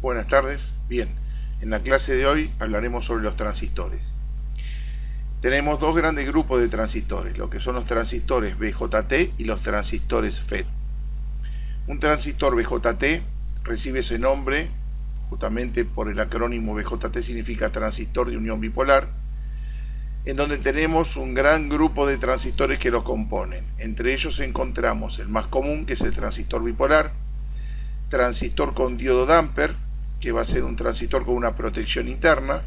Buenas tardes. Bien, en la clase de hoy hablaremos sobre los transistores. Tenemos dos grandes grupos de transistores, lo que son los transistores BJT y los transistores FET. Un transistor BJT recibe ese nombre justamente por el acrónimo BJT, significa transistor de unión bipolar, en donde tenemos un gran grupo de transistores que lo componen. Entre ellos encontramos el más común, que es el transistor bipolar, transistor con diodo Damper, que va a ser un transistor con una protección interna,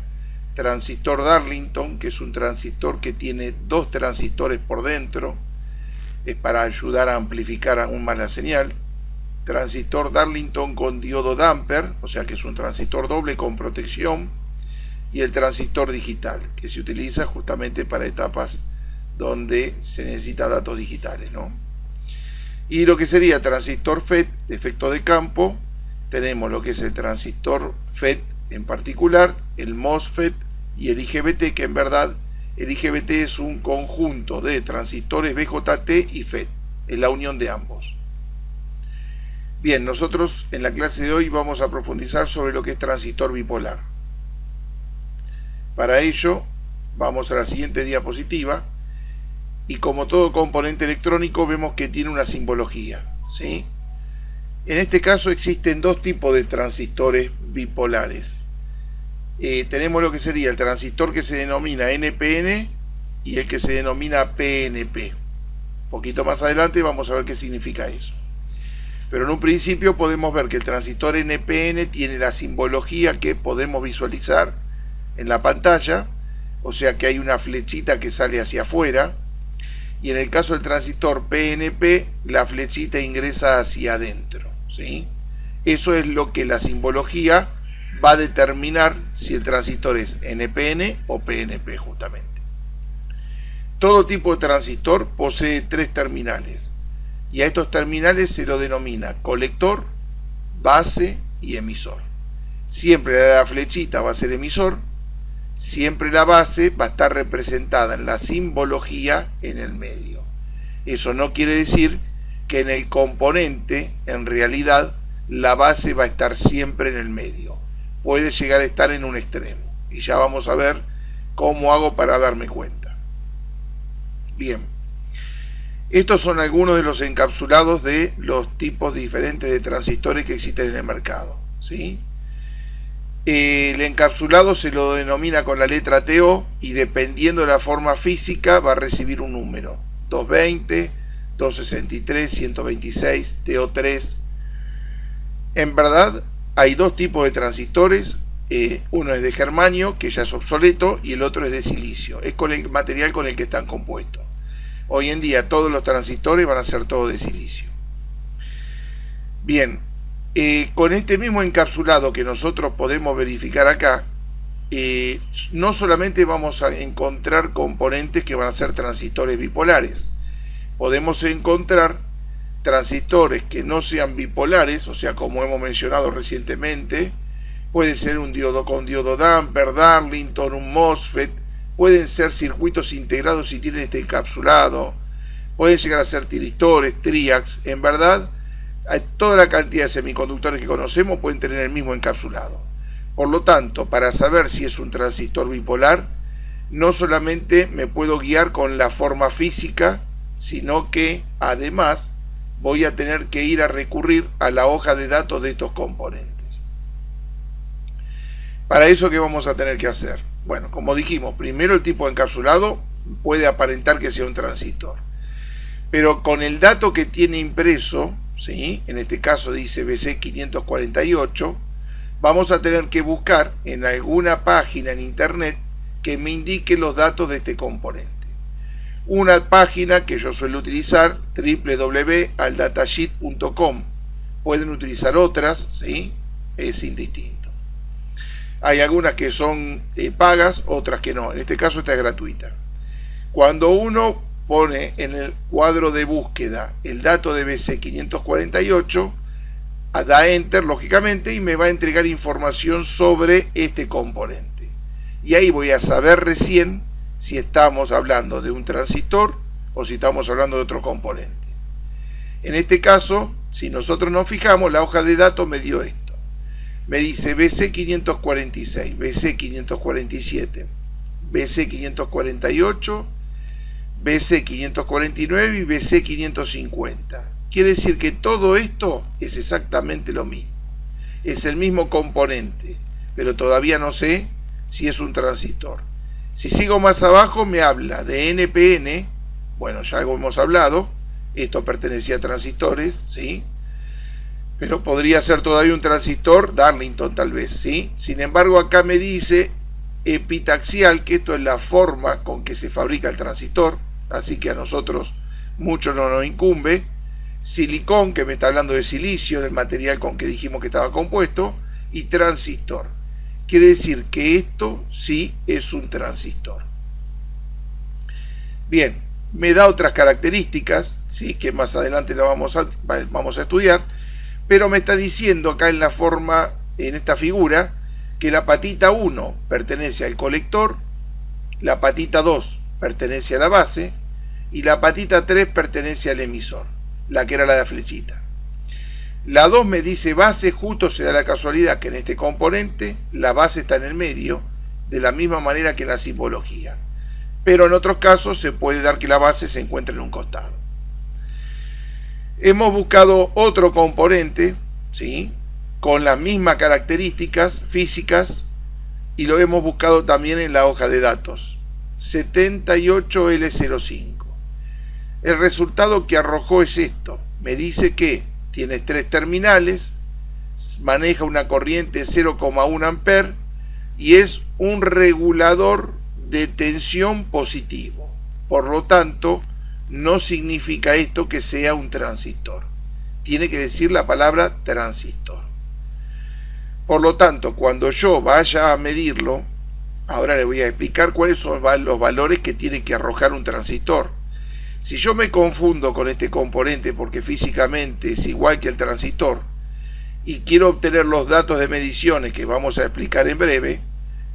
transistor Darlington, que es un transistor que tiene dos transistores por dentro, es para ayudar a amplificar aún más la señal, transistor Darlington con diodo Damper, o sea que es un transistor doble con protección, y el transistor digital, que se utiliza justamente para etapas donde se necesita datos digitales, ¿no? Y lo que sería transistor FET, efecto de campo, tenemos lo que es el transistor FET en particular, el MOSFET y el IGBT, que en verdad el IGBT es un conjunto de transistores BJT y FET, es la unión de ambos. Bien, nosotros en la clase de hoy vamos a profundizar sobre lo que es transistor bipolar. Para ello vamos a la siguiente diapositiva y como todo componente electrónico vemos que tiene una simbología, ¿sí? En este caso existen dos tipos de transistores bipolares. Tenemos lo que sería el transistor que se denomina NPN y el que se denomina PNP. Un poquito más adelante vamos a ver qué significa eso. Pero en un principio podemos ver que el transistor NPN tiene la simbología que podemos visualizar en la pantalla, o sea que hay una flechita que sale hacia afuera, y en el caso del transistor PNP la flechita ingresa hacia adentro, ¿sí? Eso es lo que la simbología va a determinar si el transistor es NPN o PNP justamente. Todo tipo de transistor posee tres terminales, y a estos terminales se lo denomina colector, base y emisor. Siempre la flechita va a ser emisor, siempre la base va a estar representada en la simbología en el medio. Eso no quiere decir que en el componente, en realidad, la base va a estar siempre en el medio. Puede llegar a estar en un extremo. Y ya vamos a ver cómo hago para darme cuenta. Bien. Estos son algunos de los encapsulados de los tipos diferentes de transistores que existen en el mercado, ¿sí? El encapsulado se lo denomina con la letra TO y dependiendo de la forma física va a recibir un número. 220, 263, 126, TO3. En verdad hay dos tipos de transistores. Uno es de germanio, que ya es obsoleto, y el otro es de silicio. Es con el material con el que están compuestos. Hoy en día todos los transistores van a ser todos de silicio. Bien. Con este mismo encapsulado que nosotros podemos verificar acá, no solamente vamos a encontrar componentes que van a ser transistores bipolares, podemos encontrar transistores que no sean bipolares, o sea, como hemos mencionado recientemente, puede ser un diodo con diodo Damper, Darlington, un MOSFET, pueden ser circuitos integrados si tienen este encapsulado, pueden llegar a ser tiristores, triacs, en verdad, toda la cantidad de semiconductores que conocemos pueden tener el mismo encapsulado. Por lo tanto, para saber si es un transistor bipolar, no solamente me puedo guiar con la forma física, sino que además voy a tener que ir a recurrir a la hoja de datos de estos componentes. Para eso, ¿qué vamos a tener que hacer? Bueno, como dijimos, primero el tipo de encapsulado puede aparentar que sea un transistor. Pero con el dato que tiene impreso, ¿sí? En este caso dice BC548, vamos a tener que buscar en alguna página en internet que me indique los datos de este componente. Una página que yo suelo utilizar, www.aldatasheet.com. Pueden utilizar otras, ¿sí? Es indistinto. Hay algunas que son pagas, otras que no. En este caso esta es gratuita. Cuando uno pone en el cuadro de búsqueda el dato de BC548, da Enter lógicamente y me va a entregar información sobre este componente. Y ahí voy a saber recién si estamos hablando de un transistor o si estamos hablando de otro componente. En este caso, si nosotros nos fijamos, la hoja de datos me dio esto. me dice BC546, BC547, BC548, BC549 y BC550. Quiere decir que todo esto es exactamente lo mismo. Es el mismo componente, pero todavía no sé si es un transistor. Si sigo más abajo me habla de NPN, bueno, ya hemos hablado, esto pertenecía a transistores, ¿sí? Pero podría ser todavía un transistor Darlington tal vez, ¿sí? Sin embargo, acá me dice epitaxial, que esto es la forma con que se fabrica el transistor, así que a nosotros mucho no nos incumbe. Silicón, que me está hablando de silicio, del material con que dijimos que estaba compuesto, y transistor. Quiere decir que esto sí es un transistor. Bien, me da otras características, ¿sí? Que más adelante la vamos a estudiar, pero me está diciendo acá en la forma, en esta figura, que la patita 1 pertenece al colector, la patita 2 pertenece a la base y la patita 3 pertenece al emisor, la que era la de la flechita. La 2 me dice base, justo se da la casualidad que en este componente la base está en el medio, de la misma manera que en la simbología. Pero en otros casos se puede dar que la base se encuentre en un costado. Hemos buscado otro componente, ¿sí?, con las mismas características físicas, y lo hemos buscado también en la hoja de datos, 78L05. El resultado que arrojó es esto. Me dice que tiene 3 terminales, maneja una corriente de 0,1 amper y es un regulador de tensión positivo. Por lo tanto, no significa esto que sea un transistor. Tiene que decir la palabra transistor. Por lo tanto, cuando yo vaya a medirlo, ahora le voy a explicar cuáles son los valores que tiene que arrojar un transistor. Si yo me confundo con este componente porque físicamente es igual que el transistor y quiero obtener los datos de mediciones que vamos a explicar en breve,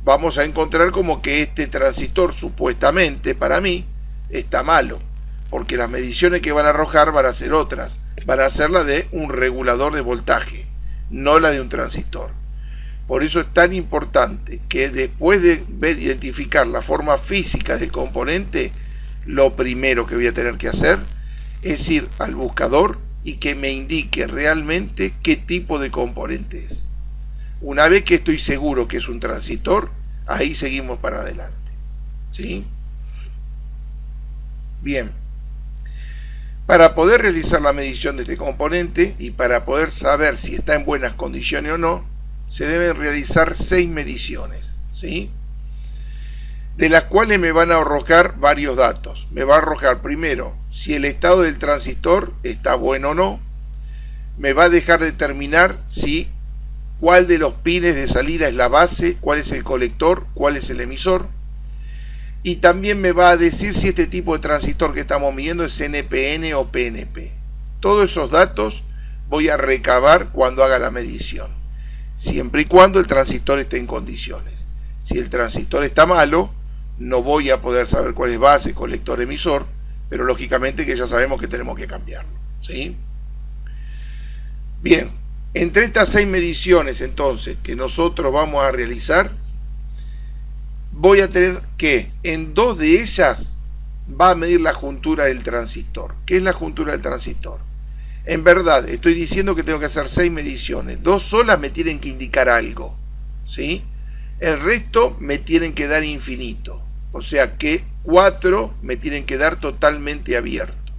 vamos a encontrar como que este transistor supuestamente para mí está malo, porque las mediciones que van a arrojar van a ser otras, van a ser la de un regulador de voltaje, no la de un transistor. Por eso es tan importante que después de identificar la forma física del componente, lo primero que voy a tener que hacer es ir al buscador y que me indique realmente qué tipo de componente es. Una vez que estoy seguro que es un transistor, ahí seguimos para adelante, ¿sí? Bien. Para poder realizar la medición de este componente y para poder saber si está en buenas condiciones o no, se deben realizar 6 mediciones, ¿sí?, de las cuales me van a arrojar varios datos. Me va a arrojar primero si el estado del transistor está bueno o no. Me va a dejar determinar si cuál de los pines de salida es la base, cuál es el colector, cuál es el emisor. Y también me va a decir si este tipo de transistor que estamos midiendo es NPN o PNP. Todos esos datos voy a recabar cuando haga la medición, siempre y cuando el transistor esté en condiciones. Si el transistor está malo, no voy a poder saber cuál es base, colector, emisor, pero lógicamente que ya sabemos que tenemos que cambiarlo, ¿sí? Bien, entre estas 6 mediciones entonces que nosotros vamos a realizar, voy a tener que en 2 de ellas va a medir la juntura del transistor. ¿Qué es la juntura del transistor? En verdad, estoy diciendo que tengo que hacer 6 mediciones. 2 solas me tienen que indicar algo, ¿sí? El resto me tienen que dar infinito. O sea que 4 me tienen que dar totalmente abierto.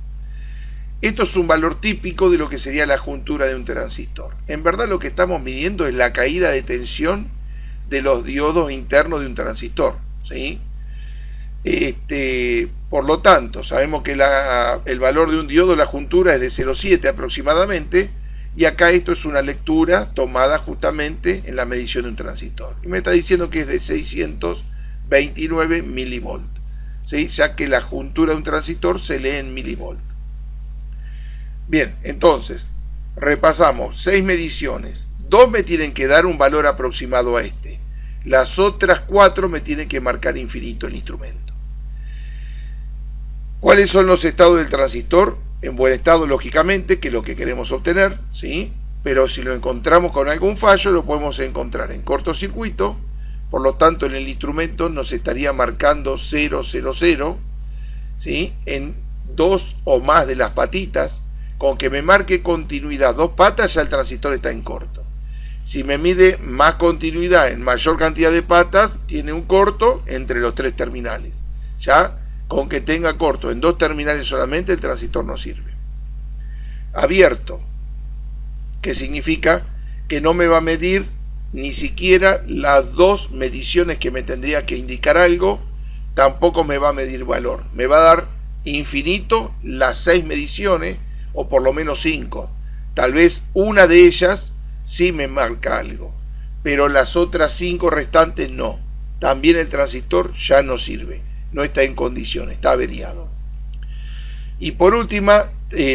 Esto es un valor típico de lo que sería la juntura de un transistor. En verdad lo que estamos midiendo es la caída de tensión de los diodos internos de un transistor, ¿sí? Por lo tanto, sabemos que el valor de un diodo, la juntura, es de 0,7 aproximadamente, y acá esto es una lectura tomada justamente en la medición de un transistor. Y me está diciendo que es de 629 milivolt, ¿sí?, ya que la juntura de un transistor se lee en milivolt. Bien, entonces, repasamos 6 mediciones. 2 me tienen que dar un valor aproximado a este. Las otras 4 me tienen que marcar infinito el instrumento. ¿Cuáles son los estados del transistor? En buen estado, lógicamente, que es lo que queremos obtener, ¿sí? pero si lo encontramos con algún fallo, lo podemos encontrar en cortocircuito. Por lo tanto, en el instrumento nos estaría marcando 000, ¿sí?, en dos o más de las patitas. Con que me marque continuidad 2 patas, ya el transistor está en corto. Si me mide más continuidad en mayor cantidad de patas, tiene un corto entre los 3 terminales. Ya con que tenga corto en 2 terminales solamente, el transistor no sirve. Abierto, que significa que no me va a medir ni siquiera las 2 mediciones que me tendría que indicar algo, tampoco me va a medir valor. Me va a dar infinito las 6 mediciones, o por lo menos 5. Tal vez una de ellas sí me marca algo, pero las otras 5 restantes no. También el transistor ya no sirve, no está en condiciones, está averiado. Y por última,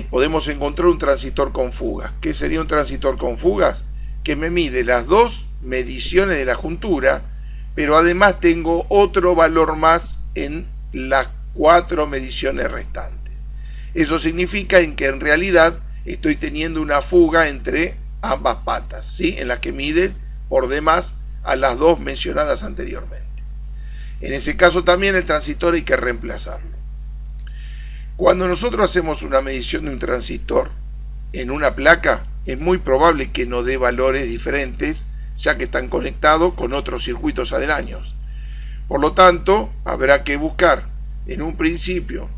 podemos encontrar un transistor con fugas. ¿Qué sería un transistor con fugas? Que me mide las 2 mediciones de la juntura, pero además tengo otro valor más en las 4 mediciones restantes. Eso significa que en realidad estoy teniendo una fuga entre ambas patas, ¿sí?, en las que miden por demás a las 2 mencionadas anteriormente. En ese caso también el transistor hay que reemplazarlo. Cuando nosotros hacemos una medición de un transistor en una placa, es muy probable que nos dé valores diferentes, ya que están conectados con otros circuitos aledaños. Por lo tanto, habrá que buscar en un principio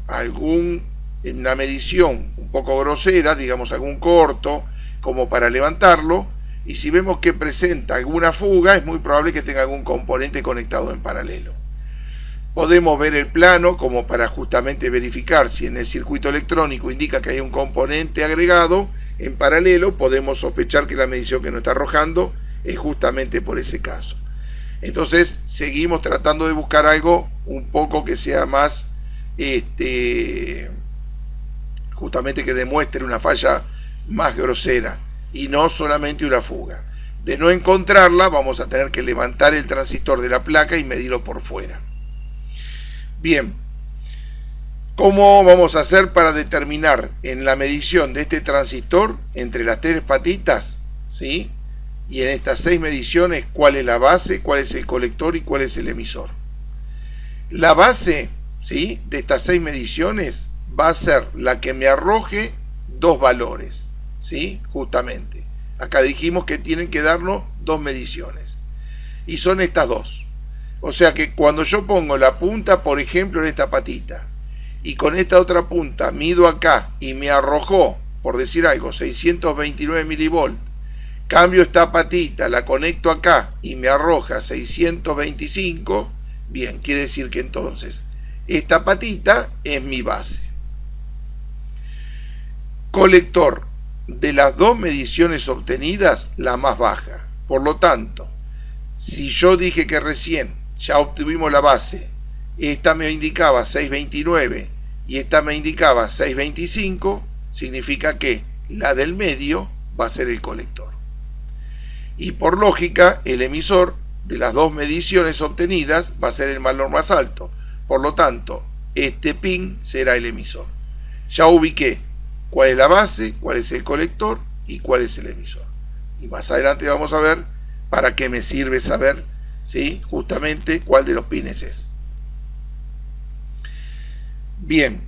una medición un poco grosera, digamos algún corto, como para levantarlo, y si vemos que presenta alguna fuga, es muy probable que tenga algún componente conectado en paralelo. Podemos ver el plano como para justamente verificar si en el circuito electrónico indica que hay un componente agregado en paralelo. Podemos sospechar que la medición que nos está arrojando es justamente por ese caso. Entonces seguimos tratando de buscar algo un poco que sea más justamente que demuestre una falla más grosera y no solamente una fuga. De no encontrarla, vamos a tener que levantar el transistor de la placa y medirlo por fuera. Bien, ¿cómo vamos a hacer para determinar en la medición de este transistor entre las 3 patitas, ¿sí?, y en estas 6 mediciones cuál es la base, cuál es el colector y cuál es el emisor? La base, ¿sí?, de estas 6 mediciones va a ser la que me arroje 2 valores, ¿sí?, justamente. Acá dijimos que tienen que darnos 2 mediciones. Y son estas 2. O sea que cuando yo pongo la punta, por ejemplo, en esta patita, y con esta otra punta mido acá y me arrojó, por decir algo, 629 milivolts, cambio esta patita, la conecto acá y me arroja 625, bien, quiere decir que entonces esta patita es mi base. Colector, de las 2 mediciones obtenidas, la más baja. Por lo tanto, si yo dije que recién ya obtuvimos la base, esta me indicaba 629 y esta me indicaba 625, significa que la del medio va a ser el colector. Y por lógica, el emisor de las 2 mediciones obtenidas va a ser el valor más alto. Por lo tanto, este pin será el emisor. Ya ubiqué cuál es la base, cuál es el colector y cuál es el emisor. Y más adelante vamos a ver para qué me sirve saber, ¿sí?, justamente cuál de los pines es. Bien,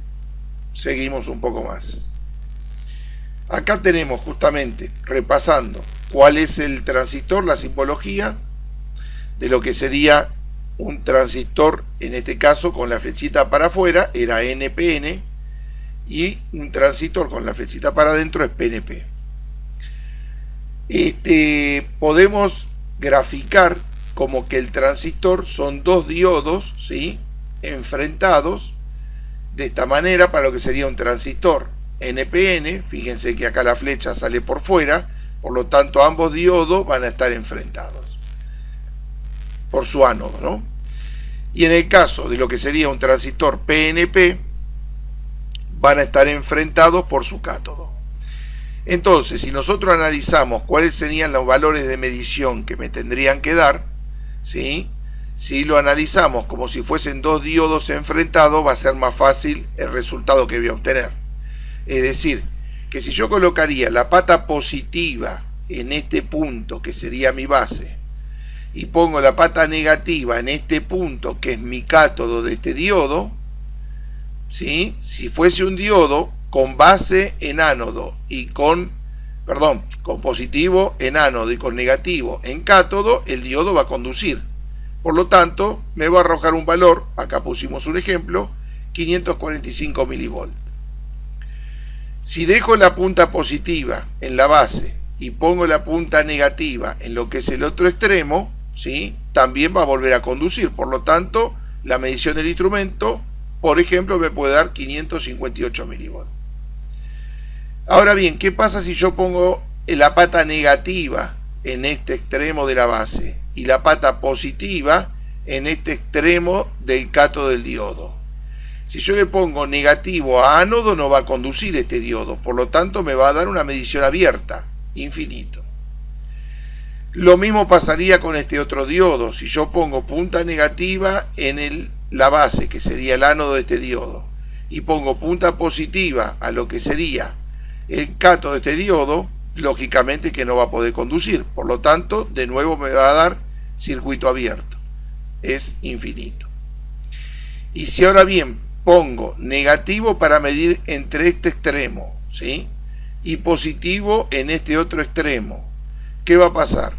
seguimos un poco más. Acá tenemos justamente, repasando, cuál es el transistor, la simbología de lo que sería un transistor, en este caso con la flechita para afuera, era NPN, y un transistor con la flechita para adentro es PNP. Podemos graficar como que el transistor son 2 diodos, ¿sí?, enfrentados de esta manera para lo que sería un transistor NPN. Fíjense que acá la flecha sale por fuera, por lo tanto ambos diodos van a estar enfrentados por su ánodo, ¿no? Y en el caso de lo que sería un transistor PNP, van a estar enfrentados por su cátodo. Entonces, si nosotros analizamos cuáles serían los valores de medición que me tendrían que dar, ¿sí?, si lo analizamos como si fuesen 2 diodos enfrentados, va a ser más fácil el resultado que voy a obtener. Es decir, que si yo colocaría la pata positiva en este punto, que sería mi base, y pongo la pata negativa en este punto, que es mi cátodo de este diodo, ¿sí? Si fuese un diodo con base en ánodo y con positivo en ánodo y con negativo en cátodo, el diodo va a conducir. Por lo tanto, me va a arrojar un valor, acá pusimos un ejemplo, 545 milivolts. Si dejo la punta positiva en la base y pongo la punta negativa en lo que es el otro extremo, ¿sí? También va a volver a conducir. Por lo tanto, la medición del instrumento, por ejemplo, me puede dar 558 milivolts. Ahora bien, ¿qué pasa si yo pongo la pata negativa en este extremo de la base y la pata positiva en este extremo del cátodo del diodo? Si yo le pongo negativo a ánodo, no va a conducir este diodo, por lo tanto me va a dar una medición abierta, infinito. Lo mismo pasaría con este otro diodo. Si yo pongo punta negativa en la base, que sería el ánodo de este diodo, y pongo punta positiva a lo que sería el cátodo de este diodo, lógicamente que no va a poder conducir. Por lo tanto, de nuevo me va a dar circuito abierto. Es infinito. Y si ahora bien pongo negativo para medir entre este extremo, ¿sí? Y positivo en este otro extremo, ¿qué va a pasar?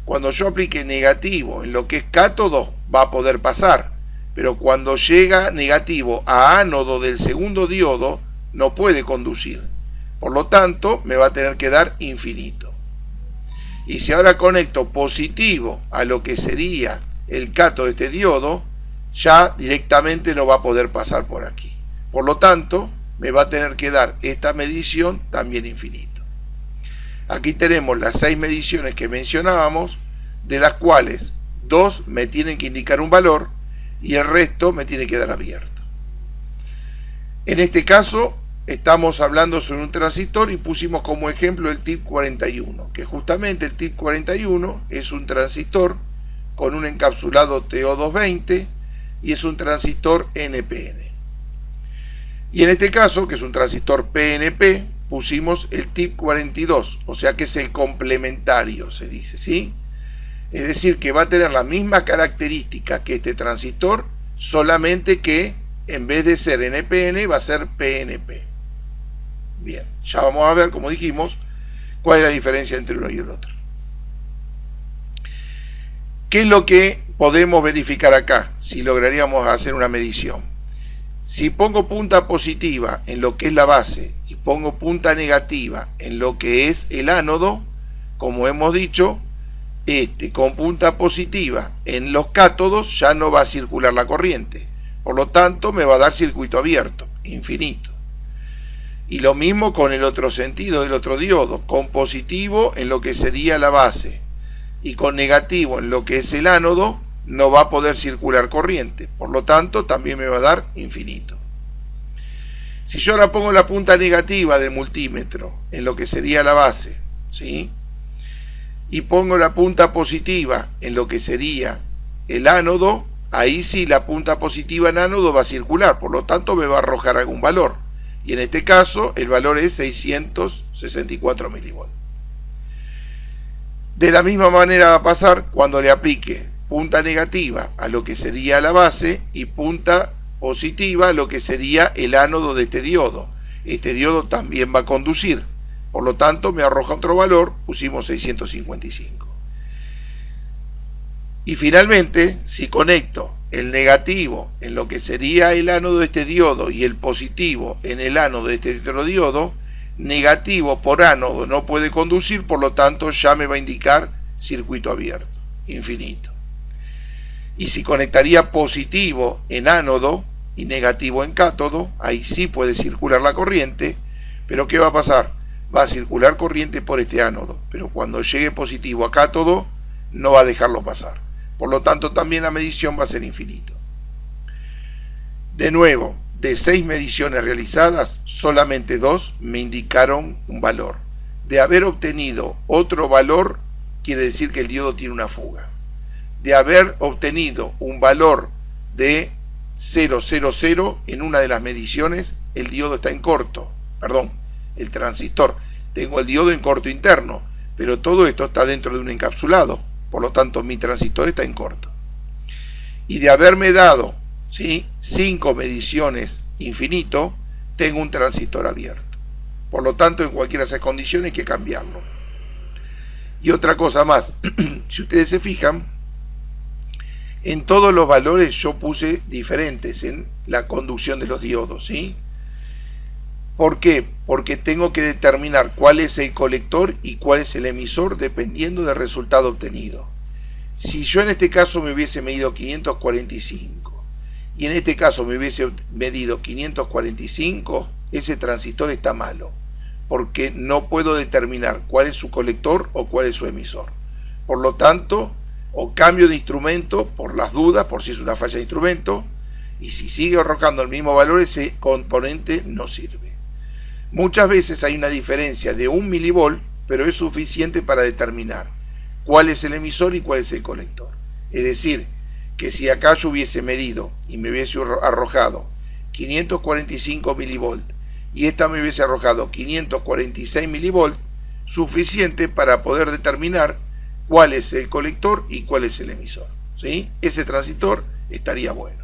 Cuando yo aplique negativo en lo que es cátodo, va a poder pasar. Pero cuando llega negativo a ánodo del segundo diodo, no puede conducir. Por lo tanto, me va a tener que dar infinito. Y si ahora conecto positivo a lo que sería el cátodo de este diodo, ya directamente no va a poder pasar por aquí. Por lo tanto, me va a tener que dar esta medición también infinito. Aquí tenemos las 6 mediciones que mencionábamos, de las cuales 2 me tienen que indicar un valor y el resto me tiene que dar abierto. En este caso, estamos hablando sobre un transistor y pusimos como ejemplo el TIP 41, que justamente el TIP 41 es un transistor con un encapsulado TO220 y es un transistor NPN. Y en este caso, que es un transistor PNP, pusimos el TIP 42, o sea que es el complementario, se dice, ¿sí? Es decir, que va a tener la misma característica que este transistor, solamente que en vez de ser NPN va a ser PNP. Bien, ya vamos a ver, como dijimos, cuál es la diferencia entre uno y el otro. ¿Qué es lo que podemos verificar acá si lograríamos hacer una medición? Si pongo punta positiva en lo que es la base y pongo punta negativa en lo que es el ánodo, como hemos dicho, con punta positiva en los cátodos ya no va a circular la corriente. Por lo tanto, me va a dar circuito abierto, infinito. Y lo mismo con el otro sentido del otro diodo, con positivo en lo que sería la base y con negativo en lo que es el ánodo, no va a poder circular corriente. Por lo tanto, también me va a dar infinito. Si yo ahora pongo la punta negativa del multímetro en lo que sería la base, ¿sí? Y pongo la punta positiva en lo que sería el ánodo, ahí sí la punta positiva en ánodo va a circular, por lo tanto me va a arrojar algún valor. Y en este caso el valor es 664 milivolts. De la misma manera va a pasar cuando le aplique punta negativa a lo que sería la base y punta positiva a lo que sería el ánodo de este diodo. Este diodo también va a conducir, por lo tanto me arroja otro valor, pusimos 655. Y finalmente, si conecto el negativo en lo que sería el ánodo de este diodo y el positivo en el ánodo de este otro diodo, negativo por ánodo no puede conducir, por lo tanto ya me va a indicar circuito abierto, infinito. Y si conectaría positivo en ánodo y negativo en cátodo, ahí sí puede circular la corriente, pero ¿qué va a pasar? Va a circular corriente por este ánodo, pero cuando llegue positivo a cátodo no va a dejarlo pasar. Por lo tanto, también la medición va a ser infinito. De nuevo, de 6 mediciones realizadas, solamente 2 me indicaron un valor. De haber obtenido otro valor, quiere decir que el diodo tiene una fuga. De haber obtenido un valor de 000 en una de las mediciones, el diodo está en corto, el transistor. Tengo el diodo en corto interno, pero todo esto está dentro de un encapsulado, por lo tanto mi transistor está en corto. Y de haberme dado, ¿sí?, 5 mediciones infinito, tengo un transistor abierto. Por lo tanto, en cualquiera de esas condiciones hay que cambiarlo. Y otra cosa más, si ustedes se fijan, en todos los valores yo puse diferentes en la conducción de los diodos, ¿sí? ¿Por qué? Porque tengo que determinar cuál es el colector y cuál es el emisor dependiendo del resultado obtenido. Si yo en este caso me hubiese medido 545 y en este caso me hubiese medido 545, ese transistor está malo, porque no puedo determinar cuál es su colector o cuál es su emisor. Por lo tanto, o cambio de instrumento por las dudas, por si es una falla de instrumento, y si sigue arrojando el mismo valor, ese componente no sirve. Muchas veces hay una diferencia de 1 milivolt, pero es suficiente para determinar cuál es el emisor y cuál es el colector. Es decir, que si acá yo hubiese medido y me hubiese arrojado 545 milivolt y esta me hubiese arrojado 546 milivolt, suficiente para poder determinar cuál es el colector y cuál es el emisor, ¿sí? Ese transistor estaría bueno.